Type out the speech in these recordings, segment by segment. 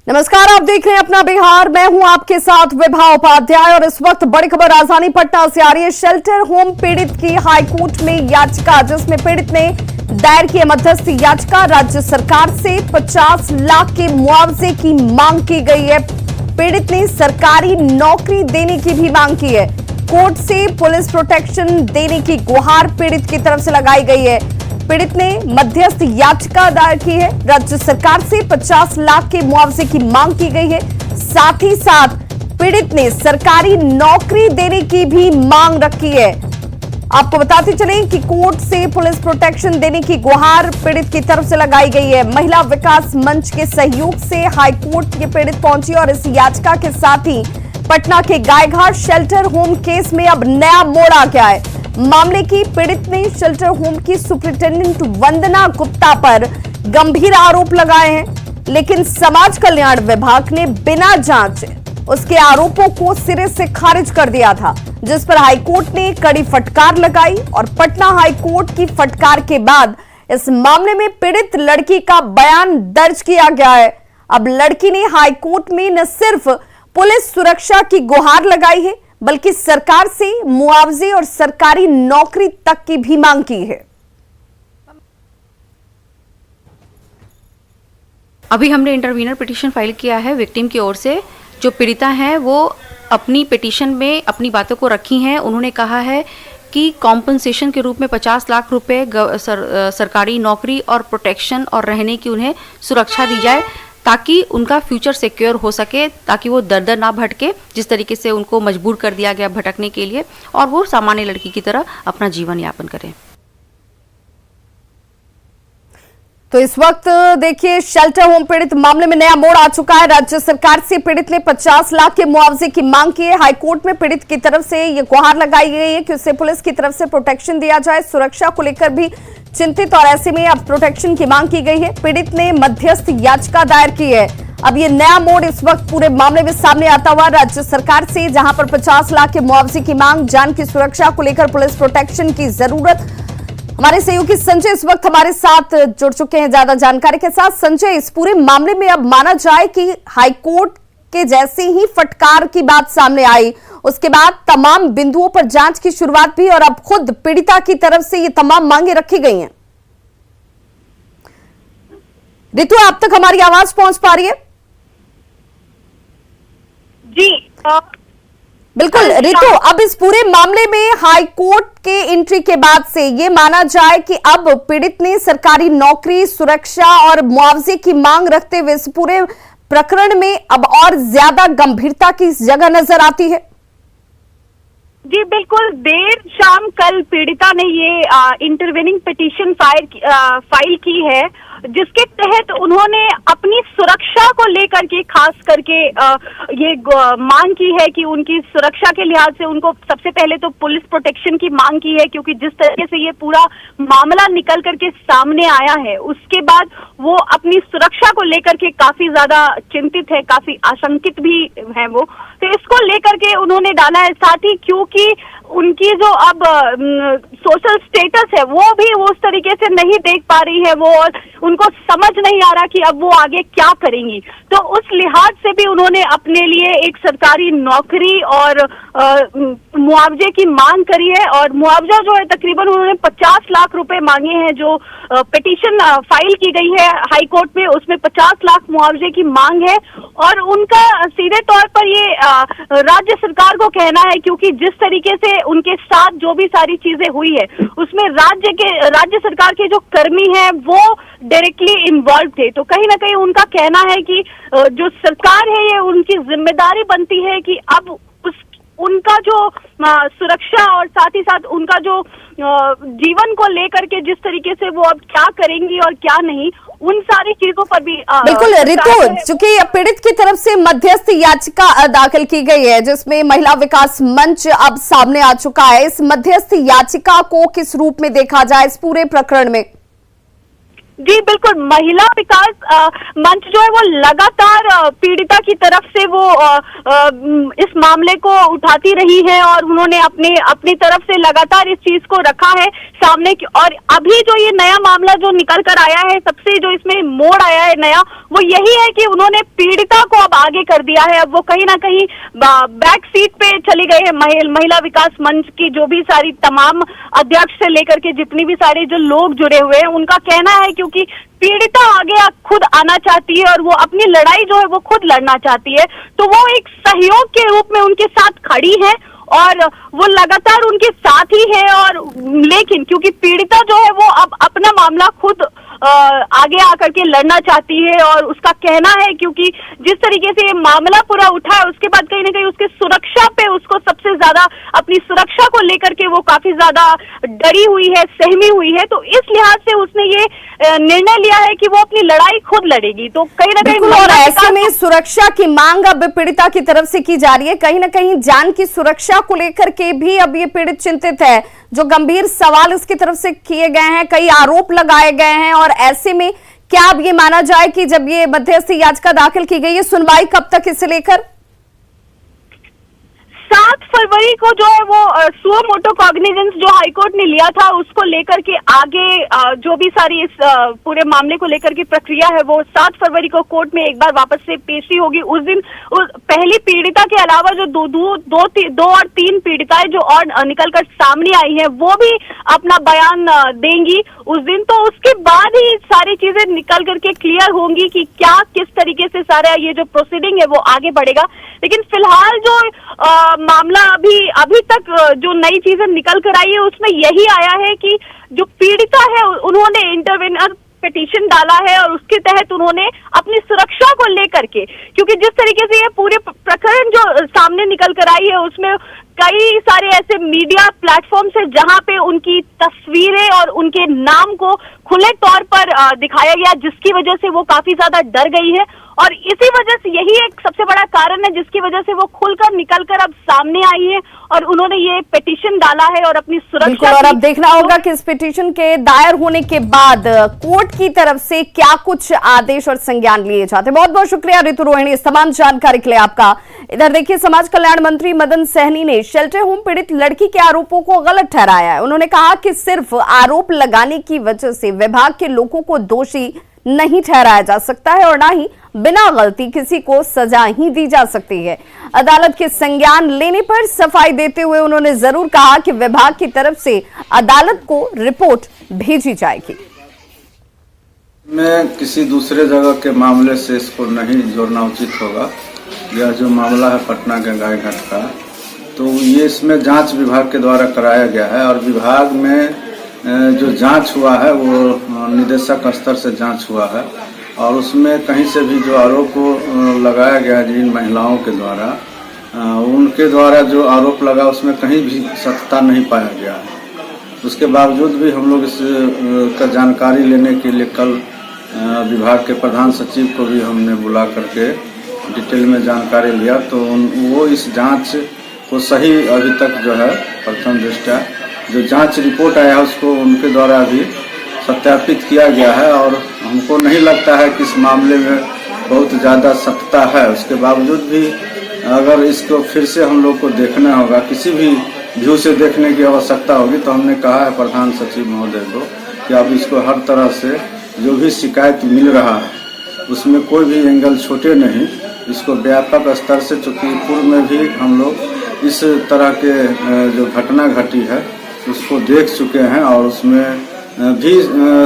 नमस्कार, आप देख रहे हैं अपना बिहार। मैं हूं आपके साथ विभा उपाध्याय और इस वक्त बड़ी खबर राजधानी पटना से आ रही है। शेल्टर होम पीड़ित की हाईकोर्ट में याचिका, जिसमें पीड़ित ने दायर की मध्यस्थी याचिका। राज्य सरकार से 50 लाख के मुआवजे की मांग की गई है। पीड़ित ने सरकारी नौकरी देने की भी मांग की है। कोर्ट से पुलिस प्रोटेक्शन देने की गुहार पीड़ित की तरफ से लगाई गई है। पीड़ित ने मध्यस्थ याचिका दायर की है। राज्य सरकार से 50 लाख के मुआवजे की मांग की गई है। साथ ही साथ पीड़ित ने सरकारी नौकरी देने की भी मांग रखी है। आपको बताते चलें कि कोर्ट से पुलिस प्रोटेक्शन देने की गुहार पीड़ित की तरफ से लगाई गई है। महिला विकास मंच के सहयोग से हाईकोर्ट ये पीड़ित पहुंची और इस याचिका के साथ ही पटना के गायघाट शेल्टर होम केस में अब नया मोड़ आ गया है। मामले की पीड़ित ने शेल्टर होम की सुपरिटेंडेंट वंदना गुप्ता पर गंभीर आरोप लगाए हैं, लेकिन समाज कल्याण विभाग ने बिना जांच उसके आरोपों को सिरे से खारिज कर दिया था, जिस पर हाईकोर्ट ने कड़ी फटकार लगाई। और पटना हाईकोर्ट की फटकार के बाद इस मामले में पीड़ित लड़की का बयान दर्ज किया गया है। अब लड़की ने हाईकोर्ट में न सिर्फ पुलिस सुरक्षा की गुहार लगाई है, बल्कि सरकार से मुआवजे और सरकारी नौकरी तक की भी मांग की है। अभी हमने इंटरवीनर पिटीशन फाइल किया है विक्टिम की ओर से। जो पीड़िता हैं वो अपनी पिटीशन में अपनी बातों को रखी हैं। उन्होंने कहा है कि कॉम्पनसेशन के रूप में 50 लाख रुपए सरकारी नौकरी और प्रोटेक्शन और रहने की उन्हें सुरक्षा दी जाए, ताकि उनका फ्यूचर सिक्योर हो सके, ताकि वो दर दर ना भटके, जिस तरीके से उनको मजबूर कर दिया गया भटकने के लिए, और वो सामान्य लड़की की तरह अपना जीवन यापन करें। तो इस वक्त देखिए, शेल्टर होम पीड़ित मामले में नया मोड़ आ चुका है। राज्य सरकार से पीड़ित ने 50 लाख के मुआवजे की मांग की है। हाईकोर्ट में पीड़ित की तरफ से यह गुहार लगाई गई है कि उसे पुलिस की तरफ से प्रोटेक्शन दिया जाए। सुरक्षा को लेकर भी चिंतित और ऐसे में अब प्रोटेक्शन की मांग की गई है। पीड़ित ने मध्यस्थ याचिका दायर की है। अब ये नया मोड़ इस वक्त पूरे मामले में सामने आता हुआ राज्य सरकार से, जहां पर 50 लाख के मुआवजे की मांग, जान की सुरक्षा को लेकर पुलिस प्रोटेक्शन की जरूरत। हमारे सहयोगी संजय इस वक्त हमारे साथ जुड़ चुके हैं ज्यादा जानकारी के साथ। संजय, इस पूरे मामले में अब माना जाए कि हाईकोर्ट के जैसे ही फटकार की बात सामने आई, उसके बाद तमाम बिंदुओं पर जांच की शुरुआत भी, और अब खुद पीड़िता की तरफ से ये तमाम मांगे रखी गई हैं। रितु, आप तक हमारी आवाज पहुंच पा रही है? जी बिल्कुल रितु, अब इस पूरे मामले में हाईकोर्ट के एंट्री के बाद से ये माना जाए कि अब पीड़ित ने सरकारी नौकरी, सुरक्षा और मुआवजे की मांग रखते हुए इस पूरे प्रकरण में अब और ज्यादा गंभीरता की जगह नजर आती है। जी बिल्कुल, देर शाम कल पीड़िता ने ये इंटरवेनिंग पिटीशन फाइल की है, जिसके तहत उन्होंने अपनी सुरक्षा को लेकर के खास करके ये मांग की है कि उनकी सुरक्षा के लिहाज से उनको सबसे पहले तो पुलिस प्रोटेक्शन की मांग की है, क्योंकि जिस तरीके से ये पूरा मामला निकल करके सामने आया है, उसके बाद वो अपनी सुरक्षा को लेकर के काफी ज्यादा चिंतित है, काफी आशंकित भी है वो। तो इसको लेकर के उन्होंने डाला है। साथ ही क्योंकि उनकी जो अब सोशल स्टेटस है वो भी उस तरीके से नहीं देख पा रही है वो, और उनको समझ नहीं आ रहा कि अब वो आगे क्या करेंगी, तो उस लिहाज से भी उन्होंने अपने लिए एक सरकारी नौकरी और मुआवजे की मांग करी है। और मुआवजा जो है तकरीबन उन्होंने 50 लाख रुपए मांगे हैं। जो पिटीशन फाइल की गई है हाईकोर्ट में, उसमें 50 लाख मुआवजे की मांग है। और उनका सीधे तौर पर ये राज्य सरकार को कहना है, क्योंकि जिस तरीके से उनके साथ जो भी सारी चीजें हुई है, उसमें राज्य सरकार के जो कर्मी हैं वो डायरेक्टली इन्वॉल्व थे। तो कहीं ना कहीं उनका कहना है कि जो सरकार है, ये उनकी जिम्मेदारी बनती है कि अब उनका जो सुरक्षा और साथ ही साथ उनका जो जीवन को लेकर के जिस तरीके से वो अब क्या करेंगी और क्या नहीं, उन सारी चीजों पर भी बिल्कुल रितु, चूंकि पीड़ित की तरफ से मध्यस्थ याचिका दाखिल की गई है, जिसमें महिला विकास मंच अब सामने आ चुका है। इस मध्यस्थ याचिका को किस रूप में देखा जाए इस पूरे प्रकरण में? जी बिल्कुल, महिला विकास मंच जो है वो लगातार पीड़िता की तरफ से वो इस मामले को उठाती रही है और उन्होंने अपनी तरफ से लगातार इस चीज को रखा है सामने की। और अभी जो ये नया मामला जो निकल कर आया है, सबसे जो इसमें मोड़ आया है नया, वो यही है कि उन्होंने पीड़िता को अब आगे कर दिया है। अब वो कहीं ना कहीं बैक सीट पे चली गई है। महिला विकास मंच की जो भी सारी तमाम अध्यक्ष से लेकर के जितनी भी सारे जो लोग जुड़े हुए हैं, उनका कहना है क्योंकि पीड़िता आगे खुद आना चाहती है और वो अपनी लड़ाई जो है वो खुद लड़ना चाहती है, तो वो एक सहयोग के रूप में उनके साथ खड़ी है और वो लगातार उनके साथ ही है। और लेकिन क्योंकि पीड़िता जो है वो अब अपना मामला खुद आगे आकर के लड़ना चाहती है और उसका कहना है क्योंकि जिस तरीके से ये मामला पूरा उठा है, उसके बाद कहीं ना कहीं उसके सुरक्षा पे उसको सबसे ज्यादा अपनी सुरक्षा को लेकर के वो काफी ज्यादा डरी हुई है, सहमी हुई है। तो इस लिहाज से उसने ये निर्णय लिया है कि वो अपनी लड़ाई खुद लड़ेगी। तो कहीं ना कहीं और ऐसे में सुरक्षा की मांग अब पीड़िता की तरफ से की जा रही है। कहीं ना कहीं जान की सुरक्षा को लेकर के भी अब ये पीड़ित चिंतित है। जो गंभीर सवाल इसकी तरफ से किए गए हैं, कई आरोप लगाए गए हैं, और ऐसे में क्या अब ये माना जाए कि जब ये मध्यस्थी याचिका दाखिल की गई है, सुनवाई कब तक इसे लेकर? 7 फरवरी को जो है वो सुओ मोटो कॉग्निजेंस जो हाईकोर्ट ने लिया था, उसको लेकर के आगे जो भी सारी इस पूरे मामले को लेकर की प्रक्रिया है वो 7 फरवरी को कोर्ट में एक बार वापस से पेशी होगी। उस दिन पहली पीड़िता के अलावा जो दो और 3 पीड़िताएं जो और निकलकर सामने आई हैं, वो भी अपना बयान देंगी उस दिन। तो उसके बाद ही सारी चीजें निकल करके क्लियर होंगी कि क्या किस तरीके से सारा ये जो प्रोसीडिंग है वो आगे बढ़ेगा। लेकिन फिलहाल जो मामला अभी तक जो नई चीजें निकल कर आई है, उसमें यही आया है कि जो पीड़िता है उन्होंने इंटरवेनर पिटीशन डाला है और उसके तहत उन्होंने अपनी सुरक्षा को लेकर के, क्योंकि जिस तरीके से ये पूरे प्रकरण जो सामने निकल कर आई है उसमें कई सारे ऐसे मीडिया प्लेटफॉर्म्स है जहां पे उनकी तस्वीरें और उनके नाम को खुले तौर पर दिखाया गया, जिसकी वजह से वो काफी ज्यादा डर गई है। और इसी वजह से यही एक सबसे बड़ा कारण है जिसकी वजह से वो खुलकर निकलकर अब सामने आई है और उन्होंने ये पिटीशन डाला है और अपनी सुरक्षा। और अब देखना होगा कि इस पिटीशन के दायर होने के बाद कोर्ट की तरफ से क्या कुछ आदेश और संज्ञान लिए जाते हैं। बहुत बहुत शुक्रिया ऋतु रोहिणी इस तमाम जानकारी के लिए आपका। इधर देखिए, समाज कल्याण मंत्री मदन सहनी ने शेल्टर होम पीड़ित लड़की के आरोपों को गलत ठहराया है। उन्होंने कहा कि सिर्फ आरोप लगाने की वजह से विभाग के लोगों को दोषी नहीं ठहराया जा सकता है और ना ही बिना गलती किसी को सजा ही दी जा सकती है। अदालत के संज्ञान लेने पर सफाई देते हुए उन्होंने जरूर कहा कि विभाग की तरफ से अदालत को रिपोर्ट भेजी जाएगी। मैं किसी दूसरे जगह के मामले से इसको नहीं जोड़ना उचित होगा। यह जो मामला है पटना गंगाई घाट का, तो ये इसमें जांच विभाग के द्वारा कराया गया है और विभाग में जो जांच हुआ है वो निदेशक स्तर से जांच हुआ है और उसमें कहीं से भी जो आरोप लगाया गया जिन महिलाओं के द्वारा, उनके द्वारा जो आरोप लगा उसमें कहीं भी सत्यता नहीं पाया गया है। उसके बावजूद भी हम लोग इस का जानकारी लेने के लिए कल विभाग के प्रधान सचिव को भी हमने बुला करके डिटेल में जानकारी लिया, तो वो इस जांच को सही अभी तक जो है प्रथम दृष्टया जो जांच रिपोर्ट आया है उसको उनके द्वारा भी सत्यापित किया गया है और हमको नहीं लगता है कि इस मामले में बहुत ज़्यादा सत्यता है। उसके बावजूद भी अगर इसको फिर से हम लोग को देखना होगा, किसी भी व्यू से देखने की आवश्यकता होगी, तो हमने कहा है प्रधान सचिव महोदय को कि आप इसको हर तरह से जो भी शिकायत मिल रहा है उसमें कोई भी एंगल छोटे नहीं, इसको व्यापक स्तर से, चूँकि पूर्व में भी हम लोग इस तरह के जो घटना घटी है उसको देख चुके हैं और उसमें भी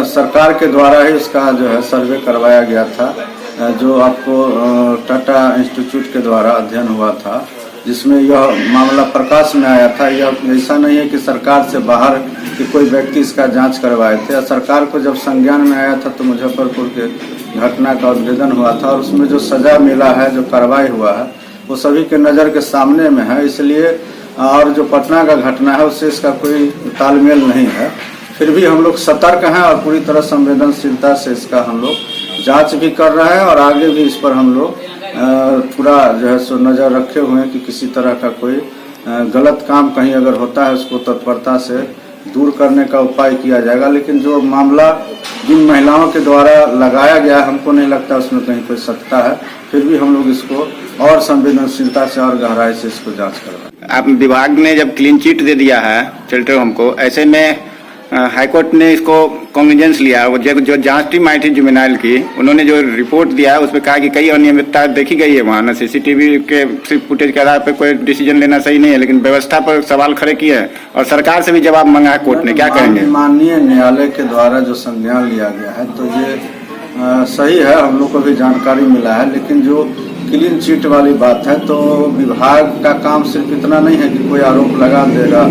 सरकार के द्वारा ही उसका जो है सर्वे करवाया गया था, जो आपको टाटा इंस्टीट्यूट के द्वारा अध्ययन हुआ था, जिसमें यह मामला प्रकाश में आया था। यह ऐसा नहीं है कि सरकार से बाहर कि कोई व्यक्ति इसका जांच करवाए थे। सरकार को जब संज्ञान में आया था तो मुजफ्फरपुर के घटना का उद्भेदन हुआ था और उसमें जो सजा मिला है, जो कार्रवाई हुआ है, वो सभी के नज़र के सामने में है। इसलिए और जो पटना का घटना है उससे इसका कोई तालमेल नहीं है। फिर भी हम लोग सतर्क हैं और पूरी तरह संवेदनशीलता से इसका हम लोग जांच भी कर रहे हैं और आगे भी इस पर हम लोग पूरा जो है सो नज़र रखे हुए हैं कि किसी तरह का कोई गलत काम कहीं अगर होता है उसको तत्परता से दूर करने का उपाय किया जाएगा। लेकिन जो मामला जिन महिलाओं के द्वारा लगाया गया, हमको नहीं लगता उसमें कहीं कोई सत्ता है। फिर भी हम लोग इसको और संवेदनशीलता से और गहराई से इसको जांच करवाएं। आप विभाग ने जब क्लीन चिट दे दिया है शेल्टर होम को, ऐसे में हाईकोर्ट ने इसको कॉन्ग्निजेंस लिया। वो जो जांच टीम आई थी जुवेनाइल की, उन्होंने जो रिपोर्ट दिया है उसमें कहा कि कई अनियमितता देखी गई है वहाँ ना। सीसीटीवी के फुटेज के आधार पर कोई डिसीजन लेना सही नहीं है, लेकिन व्यवस्था पर सवाल खड़े किए हैं और सरकार से भी जवाब मांगा है कोर्ट ने। क्या कहेंगे? माननीय न्यायालय के द्वारा जो संज्ञान लिया गया है तो ये सही है, हम लोग को भी जानकारी मिला है। लेकिन जो क्लीन चिट वाली बात है तो विभाग का काम सिर्फ इतना नहीं है कि कोई आरोप लगा देगा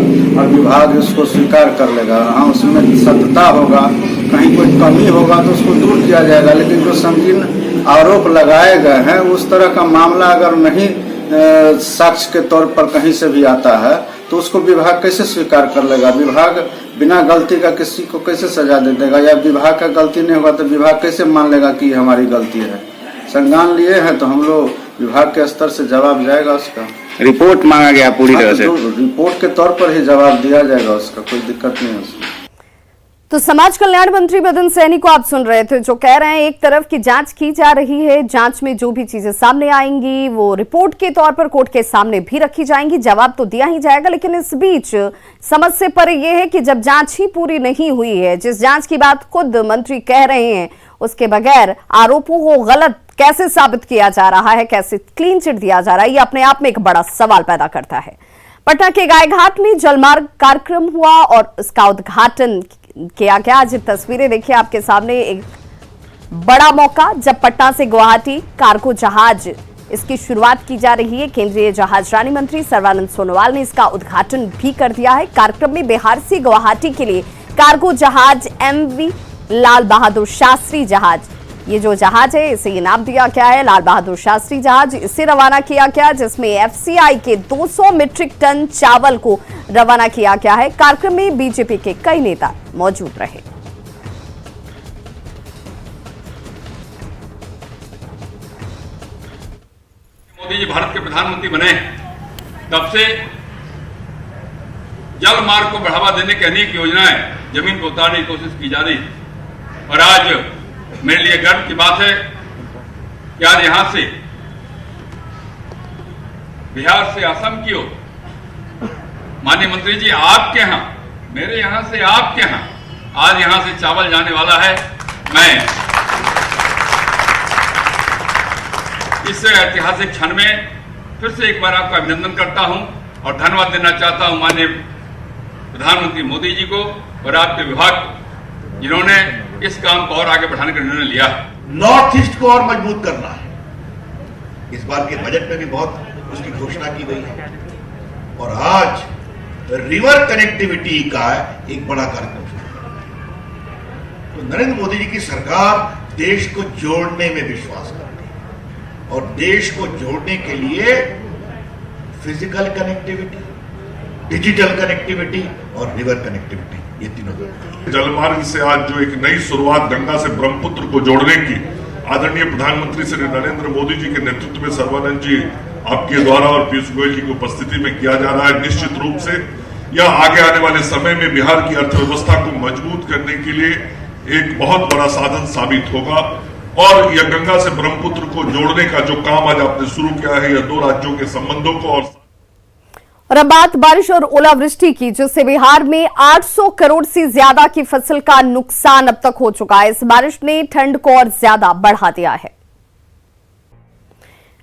और विभाग उसको स्वीकार कर लेगा। हाँ, उसमें सत्यता होगा, कहीं कोई कमी होगा तो उसको दूर किया जाएगा। लेकिन जो संगीन आरोप लगाए गए हैं उस तरह का मामला अगर नहीं साक्ष्य के तौर पर कहीं से भी आता है तो उसको विभाग कैसे स्वीकार कर लेगा? विभाग बिना गलती का किसी को कैसे सजा दे देगा? या विभाग का गलती नहीं होगा तो विभाग कैसे मान लेगा कि हमारी गलती है? संज्ञान लिए हैं तो हम लोग विभाग के स्तर से जवाब जाएगा उसका। रिपोर्ट मांगा गया पूरी तरह से, रिपोर्ट के तौर पर ही जवाब दिया जाएगा उसका, कोई दिक्कत नहीं है उसमें। तो समाज कल्याण मंत्री मदन सहनी को आप सुन रहे थे, जो कह रहे हैं एक तरफ की जांच की जा रही है, जांच में जो भी चीजें सामने आएंगी वो रिपोर्ट के तौर पर कोर्ट के सामने भी रखी जाएंगी, जवाब तो दिया ही जाएगा। लेकिन इस बीच समस्या पर यह है कि जब जांच ही पूरी नहीं हुई है, जिस जांच की बात खुद मंत्री कह रहे हैं, उसके बगैर आरोपों को गलत कैसे साबित किया जा रहा है, कैसे क्लीन चिट दिया जा रहा है, ये अपने आप में एक बड़ा सवाल पैदा करता है। पटना के गायघाट में जलमार्ग कार्यक्रम हुआ और इसका उद्घाटन किया गया। आज तस्वीरें देखिए आपके सामने, एक बड़ा मौका जब पटना से गुवाहाटी कार्गो जहाज इसकी शुरुआत की जा रही है। केंद्रीय जहाजरानी मंत्री सर्बानंद सोनोवाल ने इसका उद्घाटन भी कर दिया है। कार्यक्रम में बिहार से गुवाहाटी के लिए कार्गो जहाज MV लाल बहादुर शास्त्री जहाज, ये जो जहाज है इसे इनाम दिया गया है लाल बहादुर शास्त्री जहाज, इसे रवाना किया गया, जिसमें FCI के 200 मीट्रिक टन चावल को रवाना किया गया है। कार्यक्रम में बीजेपी के कई नेता मौजूद रहे। मोदी जी भारत के प्रधानमंत्री बने तब से जल मार्ग को बढ़ावा देने की अनेक योजनाएं जमीन पर उतारने की कोशिश की जा रही, और आज मेरे लिए गर्व की बात है कि आज यहां से बिहार से असम की ओर माननीय मंत्री जी आपके यहां, मेरे यहां से आपके यहां आज यहां से चावल जाने वाला है। मैं इस ऐतिहासिक क्षण में फिर से एक बार आपका अभिनंदन करता हूं और धन्यवाद देना चाहता हूं माननीय प्रधानमंत्री मोदी जी को और आपके विभाग को, जिन्होंने इस काम को और आगे बढ़ाने का निर्णय लिया। नॉर्थ ईस्ट को और मजबूत करना है। इस बार के बजट में भी बहुत उसकी घोषणा की गई है और आज रिवर कनेक्टिविटी का एक बड़ा कार्यक्रम शुरू। तो नरेंद्र मोदी जी की सरकार देश को जोड़ने में विश्वास करती है और देश को जोड़ने के लिए फिजिकल कनेक्टिविटी, डिजिटल कनेक्टिविटी और रिवर कनेक्टिविटी, ये तीनों जलमार्ग से आज जो एक नई शुरुआत गंगा से ब्रह्मपुत्र को जोड़ने की आदरणीय प्रधानमंत्री श्री नरेंद्र मोदी जी के नेतृत्व में सर्बानंद जी आपके द्वारा और पीयूष गोयल जी की उपस्थिति में किया जा रहा है, निश्चित रूप से यह आगे आने वाले समय में बिहार की अर्थव्यवस्था को मजबूत करने के लिए एक बहुत बड़ा साधन साबित होगा। और यह गंगा से ब्रह्मपुत्र को जोड़ने का जो काम आज आपने शुरू किया है, यह दो राज्यों के संबंधों को और अब बात बारिश और ओलावृष्टि की, जिससे बिहार में 800 करोड़ से ज्यादा की फसल का नुकसान अब तक हो चुका है। इस बारिश ने ठंड को और ज्यादा बढ़ा दिया है।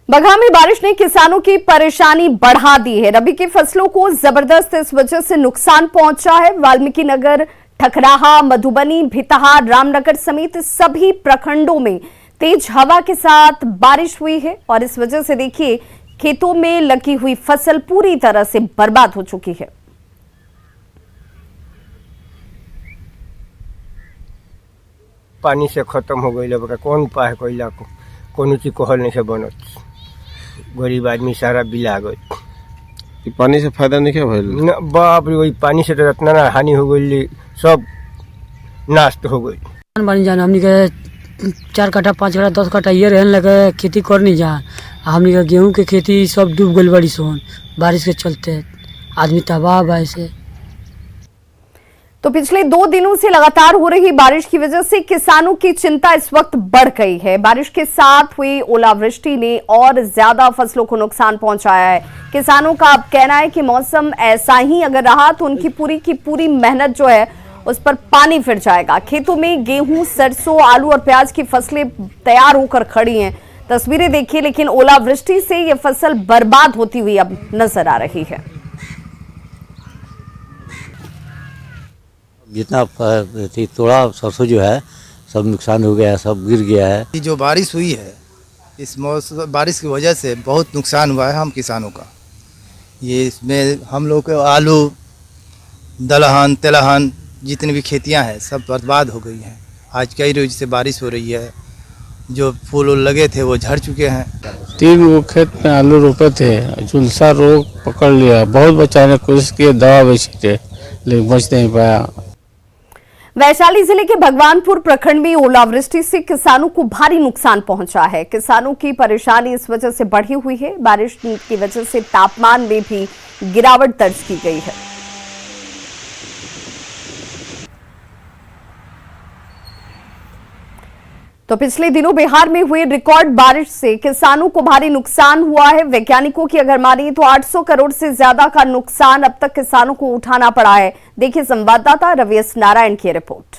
बगहा में बारिश ने किसानों की परेशानी बढ़ा दी है। रबी की फसलों को जबरदस्त इस वजह से नुकसान पहुंचा है। वाल्मीकि नगर, ठकराहा, मधुबनी, भितहा, रामनगर समेत सभी प्रखंडों में तेज हवा के साथ बारिश हुई है और इस वजह से देखिए खेतों में लगी हुई फसल पूरी तरह से बर्बाद हो चुकी है। पानी से खत्म हो गई, कौन उपाय कैला कौन चीज कहल नहीं से बनत, गरीब आदमी सारा बिला गई। पानी से फायदा नहीं क्या भइल? बाप रे, वही पानी से तो इतना ना हानि हो गई, सब नाश हो गई। बन जान हमनी के 4 कट्ठा 5 कट्ठा 10 कट्ठा ये रहने लगे खेती करनी जा, हमनी के गेहूं के खेती सब डूब गई बड़ी सोन बारिश के चलते, आदमी तबाह बा। ऐसे तो पिछले 2 दिनों से लगातार हो रही बारिश की वजह से किसानों की चिंता इस वक्त बढ़ गई है। बारिश के साथ हुई ओलावृष्टि ने और ज्यादा फसलों को नुकसान पहुंचाया है। किसानों का अब कहना है कि मौसम ऐसा ही अगर रहा तो उनकी पूरी की पूरी मेहनत जो है उस पर पानी फिर जाएगा। खेतों में गेहूं, सरसों, आलू और प्याज की फसलें तैयार होकर खड़ी हैं। तस्वीरें देखिए, लेकिन ओलावृष्टि से ये फसल बर्बाद होती हुई अब नजर आ रही है। जितना थोड़ा सरसों जो है सब नुकसान हो गया है, सब गिर गया है। जो बारिश हुई है इस मौसम बारिश की वजह से बहुत नुकसान हुआ है हम किसानों का। ये इसमें हम लोग के आलू, दलहन, तिलहन जितनी भी खेतियां हैं सब बर्बाद हो गई हैं। आज कई रोज से बारिश हो रही है, जो फूल लगे थे वो झड़ चुके हैं। 3 वो खेत में आलू रोपे थे, झुलसा रोग पकड़ लिया। बहुत बचाने की कोशिश की, दवा बेची थे लेकिन बच नहीं पाया। वैशाली जिले के भगवानपुर प्रखंड में ओलावृष्टि से किसानों को भारी नुकसान पहुंचा है। किसानों की परेशानी इस वजह से बढ़ी हुई है। बारिश की वजह से तापमान में भी गिरावट दर्ज की गई है। तो पिछले दिनों बिहार में हुए रिकॉर्ड बारिश से किसानों को भारी नुकसान हुआ है। वैज्ञानिकों की अगर मानिए तो 800 करोड़ से ज्यादा का नुकसान अब तक किसानों को उठाना पड़ा है। देखिए संवाददाता रवीश नारायण की रिपोर्ट।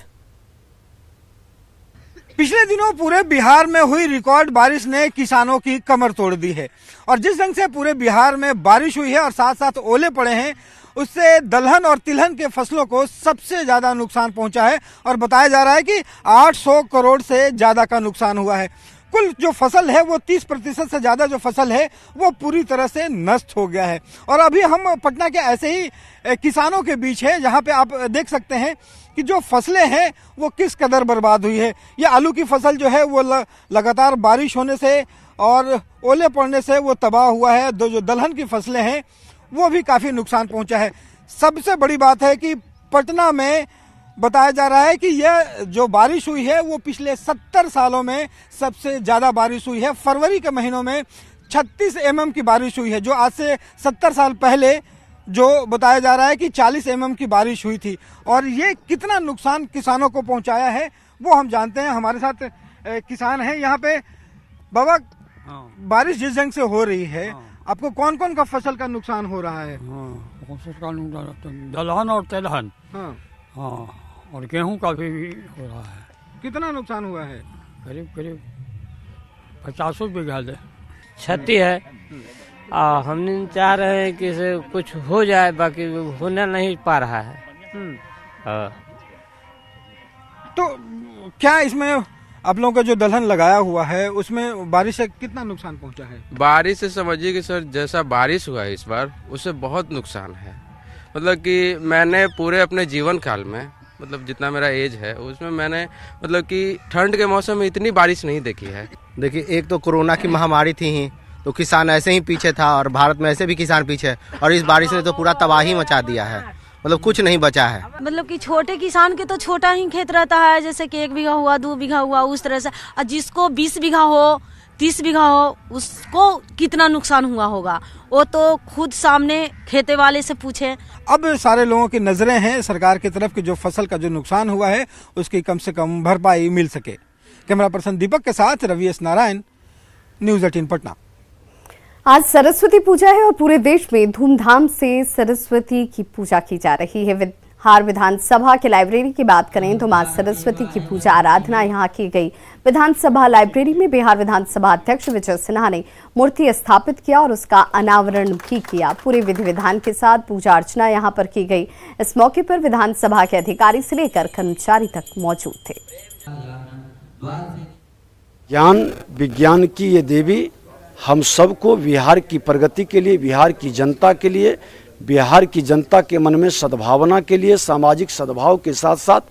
पिछले दिनों पूरे बिहार में हुई रिकॉर्ड बारिश ने किसानों की कमर तोड़ दी है और जिस ढंग से पूरे बिहार में बारिश हुई है और साथ साथ ओले पड़े हैं, उससे दलहन और तिलहन के फसलों को सबसे ज्यादा नुकसान पहुंचा है और बताया जा रहा है कि 800 करोड़ से ज्यादा का नुकसान हुआ है। कुल जो फसल है वो 30% से ज्यादा जो फसल है वो पूरी तरह से नष्ट हो गया है। और अभी हम पटना के ऐसे ही किसानों के बीच है जहां पे आप देख सकते हैं कि जो फसलें हैं वो किस कदर बर्बाद हुई है। ये आलू की फसल जो है वो लगातार बारिश होने से और ओले पड़ने से वो तबाह हुआ है। जो दलहन की फसलें हैं वो भी काफी नुकसान पहुंचा है। सबसे बड़ी बात है कि पटना में बताया जा रहा है कि यह जो बारिश हुई है वो पिछले 70 सालों में सबसे ज्यादा बारिश हुई है। फरवरी के महीनों में 36 mm की बारिश हुई है, जो आज से 70 साल पहले जो बताया जा रहा है कि 40 mm की बारिश हुई थी। और ये कितना नुकसान किसानों को पहुंचाया है वो हम जानते हैं। हमारे साथ किसान हैं यहाँ पे। बाबा, बारिश जिस ढंग से हो रही है आपको कौन कौन का फसल का नुकसान हो रहा है? दलहन और तिलहन, हाँ, और गेहूं का भी हो रहा है। कितना नुकसान हुआ है? करीब 50 बीघा दे क्षति है। हम चाह रहे हैं कि इसे कुछ हो जाए, बाकी होना नहीं पा रहा है। तो क्या इसमें आप लोगों का जो दलहन लगाया हुआ है उसमें बारिश से कितना नुकसान पहुंचा है? बारिश से समझिए कि सर जैसा बारिश हुआ है इस बार उससे बहुत नुकसान है। मतलब कि मैंने पूरे अपने जीवन काल में, मतलब जितना मेरा एज है उसमें मैंने मतलब कि ठंड के मौसम में इतनी बारिश नहीं देखी है। देखिए, एक तो कोरोना की महामारी थी ही, तो किसान ऐसे ही पीछे था और भारत में ऐसे भी किसान पीछे, और इस बारिश ने तो पूरा तबाही मचा दिया है। मतलब कुछ नहीं बचा है। मतलब कि छोटे किसान के तो छोटा ही खेत रहता है, जैसे कि 1 बीघा हुआ, 2 बीघा हुआ, उस तरह से। और जिसको 20 बीघा हो, 30 बीघा हो, उसको कितना नुकसान हुआ होगा वो तो खुद सामने खेते वाले से पूछे। अब सारे लोगों की नजरें हैं सरकार की तरफ कि जो फसल का जो नुकसान हुआ है उसकी कम से कम भरपाई मिल सके। कैमरा पर्सन दीपक के साथ रवीश नारायण, न्यूज़ 18 पटना। आज सरस्वती पूजा है और पूरे देश में धूमधाम से सरस्वती की पूजा की जा रही है। बिहार विधानसभा के लाइब्रेरी की बात करें तो मां सरस्वती की पूजा आराधना यहां की गई। विधानसभा लाइब्रेरी में बिहार विधानसभा अध्यक्ष विजय सिन्हा ने मूर्ति स्थापित किया और उसका अनावरण भी किया। पूरे विधि विधान के साथ पूजा अर्चना यहां पर की गई। इस मौके पर विधानसभा के अधिकारी से लेकर कर्मचारी तक मौजूद थे। ज्ञान विज्ञान की ये देवी हम सबको बिहार की प्रगति के लिए, बिहार की जनता के लिए, बिहार की जनता के मन में सद्भावना के लिए, सामाजिक सद्भाव के साथ साथ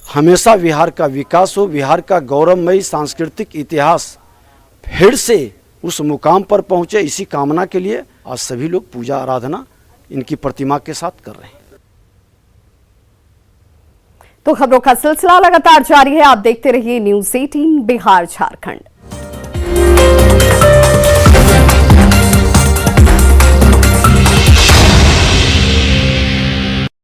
हमेशा बिहार का विकास हो, बिहार का गौरवमयी सांस्कृतिक इतिहास फिर से उस मुकाम पर पहुंचे, इसी कामना के लिए आज सभी लोग पूजा आराधना इनकी प्रतिमा के साथ कर रहे हैं। तो खबरों का सिलसिला लगातार जारी है। आप देखते रहिए न्यूज़ 18 बिहार झारखंड।